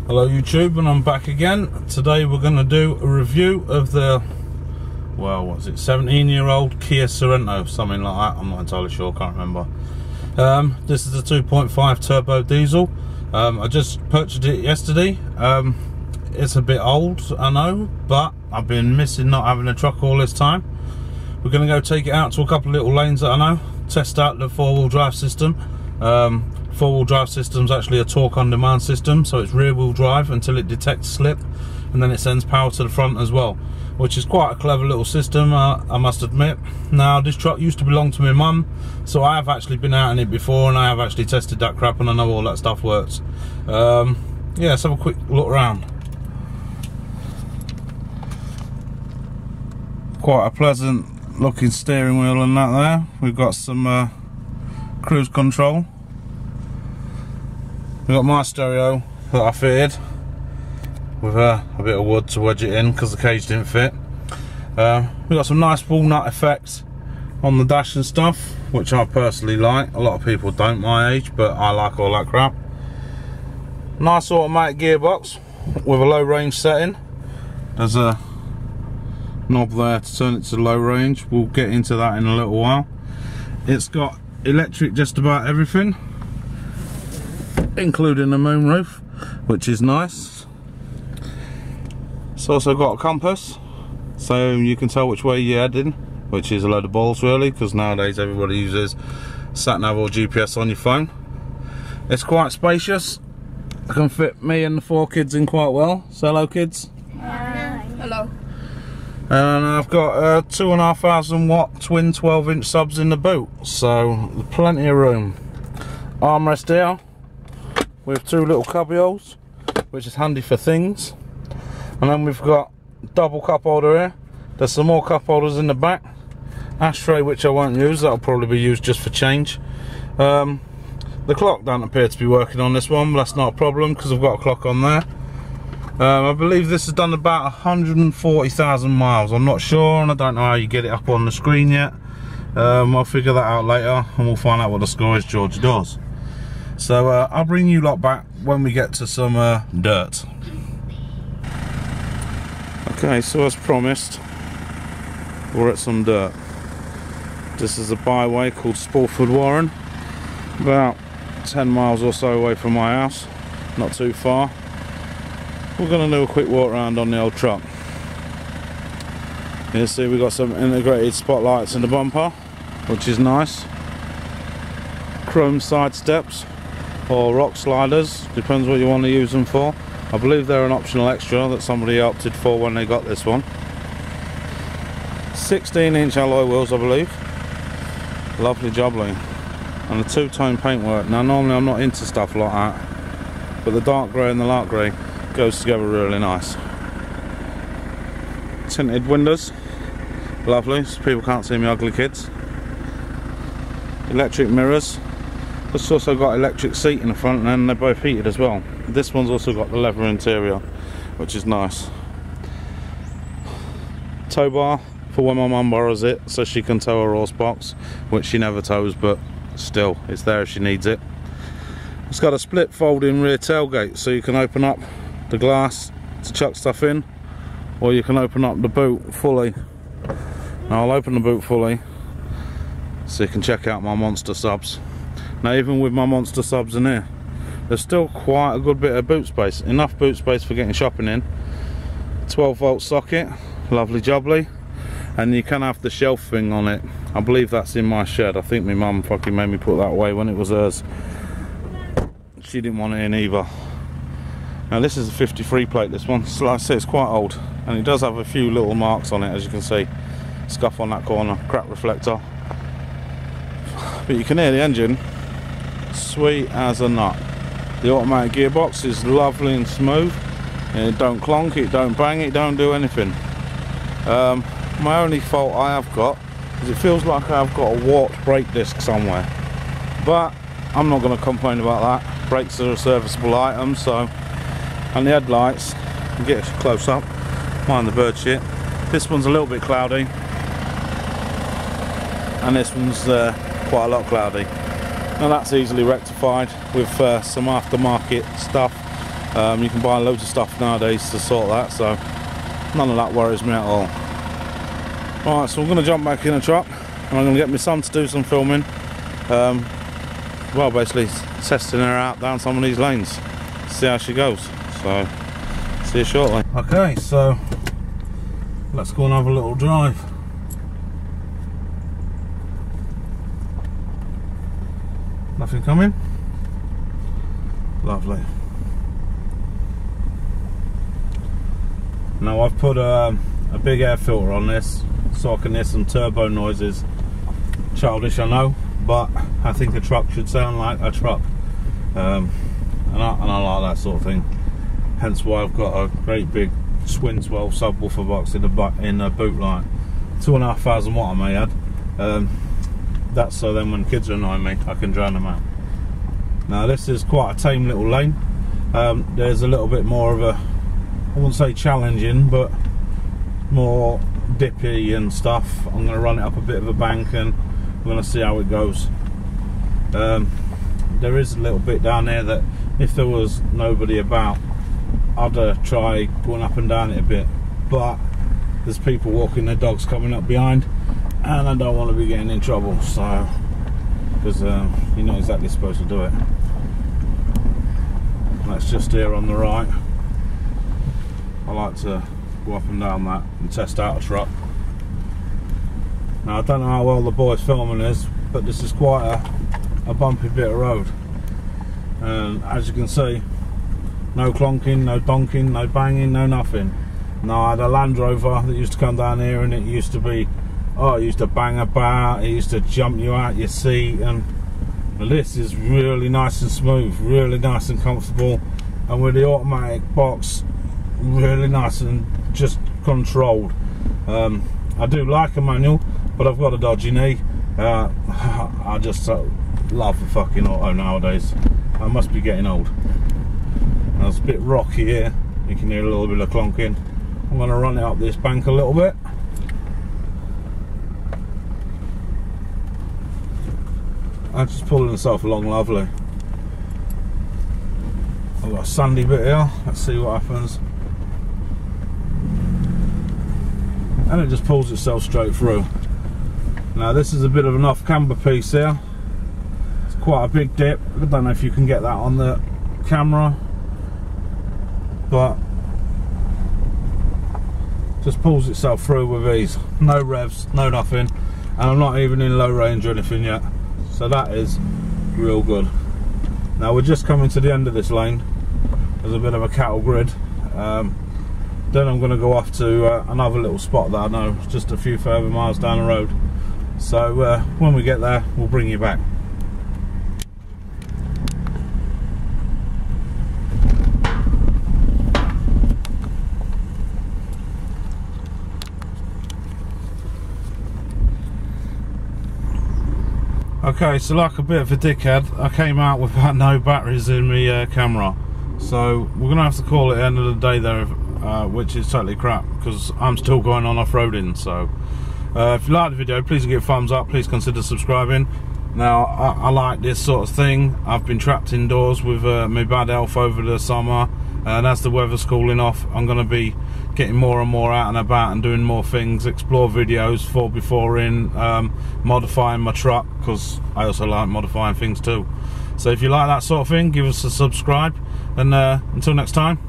Hello YouTube, and I'm back again. Today we're going to do a review of the, well, what's it, 17-year-old Kia Sorento, something like that. I'm not entirely sure, can't remember. This is a 2.5 turbo diesel. I just purchased it yesterday. It's a bit old, I know, but I've been missing not having a truck all this time. We're going to go take it out to a couple of little lanes that I know, test out the four-wheel drive system. Four-wheel drive system's actually a torque on demand system, so it's rear-wheel drive until it detects slip, and then it sends power to the front as well, which is quite a clever little system, I must admit. Now, this truck used to belong to my mum, so I have actually been out in it before, and I have actually tested that crap, and I know all that stuff works. Yeah, let's have a quick look around. Quite a pleasant looking steering wheel and that there. We've got some cruise control. We've got my stereo that I fitted with a bit of wood to wedge it in because the cage didn't fit. We've got some nice walnut effects on the dash and stuff, which I personally like. A lot of people don't my age, but I like all that crap. Nice automatic gearbox with a low range setting. There's a knob there to turn it to low range. We'll get into that in a little while. It's got electric just about everything, including the moonroof, which is nice. It's also got a compass, so you can tell which way you're heading, which is a load of balls really, because nowadays everybody uses sat-nav or GPS on your phone. It's quite spacious. It can fit me and the 4 kids in quite well. So hello kids. Hello. And I've got 2,500 watt twin 12-inch subs in the boot, so plenty of room. Armrest here with 2 little cubby holes, which is handy for things. And then we've got double cup holder here. There's some more cup holders in the back. Ashtray, which I won't use, that'll probably be used just for change. The clock don't appear to be working on this one, but that's not a problem because I've got a clock on there. I believe this has done about 140,000 miles. I'm not sure, and I don't know how you get it up on the screen yet. I'll figure that out later, and we'll find out what the score is, George does. So I'll bring you lot back when we get to some dirt. Okay, so as promised, we're at some dirt. This is a byway called Spalford Warren, about 10 miles or so away from my house, not too far. We're going to do a quick walk around on the old truck. You see we've got some integrated spotlights in the bumper, which is nice. Chrome side steps or rock sliders, depends what you want to use them for. I believe they're an optional extra that somebody opted for when they got this one. 16-inch alloy wheels, I believe. Lovely jubbly. And a 2-tone paintwork. Now normally I'm not into stuff like that, but the dark grey and the light grey goes together really nice. Tinted windows, lovely, so people can't see me ugly kids. Electric mirrors. It's also got electric seat in the front, and they're both heated as well. This one's also got the leather interior, which is nice. Tow bar for when my mum borrows it, so she can tow her horse box, which she never tows, but still, it's there if she needs it. It's got a split folding rear tailgate, so you can open up the glass to chuck stuff in, or you can open up the boot fully. Now I'll open the boot fully so you can check out my monster subs. Now even with my monster subs in here, there's still quite a good bit of boot space, enough boot space for getting shopping in. 12-volt socket, lovely jubbly, and you can have the shelf thing on it. I believe that's in my shed. I think my mum fucking made me put that away when it was hers. She didn't want it in either. Now this is a 53 plate, this one, so like I say, it's quite old, and it does have a few little marks on it, as you can see. Scuff on that corner, cracked reflector, but you can hear the engine, sweet as a nut. The automatic gearbox is lovely and smooth, and it don't clonk, it don't bang, it don't do anything. My only fault I have got is it feels like I've got a warped brake disc somewhere, but I'm not going to complain about that. Brakes are a serviceable item, so. And the headlights, get close up, mind the bird shit. This one's a little bit cloudy, and this one's quite a lot cloudy. Now that's easily rectified with some aftermarket stuff You can buy loads of stuff nowadays to sort that, so none of that worries me at all. Right, so I'm going to jump back in the truck and I'm going to get my son to do some filming. Well, basically testing her out down some of these lanes, see how she goes. So see you shortly. Okay, so let's go and have a little drive. Nothing coming? Lovely. Now I've put a big air filter on this so I can hear some turbo noises. Childish, I know, but I think a truck should sound like a truck, and I like that sort of thing. Hence why I've got a great big Swin 12 subwoofer box in the boot light, 2,500 watt I may add. That's so then when kids are annoying me, I can drown them out. Now this is quite a tame little lane. There's a little bit more of a, I wouldn't say challenging, but more dippy and stuff. I'm going to run it up a bit of a bank and we're going to see how it goes. There is a little bit down there that if there was nobody about, I'd try going up and down it a bit, but there's people walking their dogs coming up behind and I don't want to be getting in trouble, so because you're not exactly supposed to do it. Let's just steer on the right. I like to go up and down that and test out a truck. Now I don't know how well the boy's filming is, but this is quite a bumpy bit of road, and as you can see, no clonking, no donking, no banging, no nothing. Now I had a Land Rover that used to come down here and it used to be, oh, it used to bang about, it used to jump you out your seat, and this is really nice and smooth, really nice and comfortable, and with the automatic box, really nice and just controlled. I do like a manual, but I've got a dodgy knee. I just love the fucking auto nowadays. I must be getting old. Now it's a bit rocky here, you can hear a little bit of clonking. I'm going to run it up this bank a little bit. I'm just pulling myself along lovely. I've got a sandy bit here, let's see what happens. And it just pulls itself straight through. Now this is a bit of an off camber piece here. It's quite a big dip. I don't know if you can get that on the camera, but just pulls itself through with ease. No revs, no nothing, and I'm not even in low range or anything yet, so that is real good. Now we're just coming to the end of this lane. There's a bit of a cattle grid. Then I'm going to go off to another little spot that I know, just a few further miles down the road. So when we get there, we'll bring you back. Okay, so like a bit of a dickhead, I came out with about no batteries in my camera. So we're going to have to call it the end of the day there, which is totally crap because I'm still going on off-roading. So if you like the video, please give it a thumbs up, please consider subscribing. Now I like this sort of thing. I've been trapped indoors with my bad health over the summer, and as the weather's cooling off, I'm going to be getting more and more out and about and doing more things, explore videos, 4x4 in, modifying my truck, because I also like modifying things too. So if you like that sort of thing, give us a subscribe, and until next time,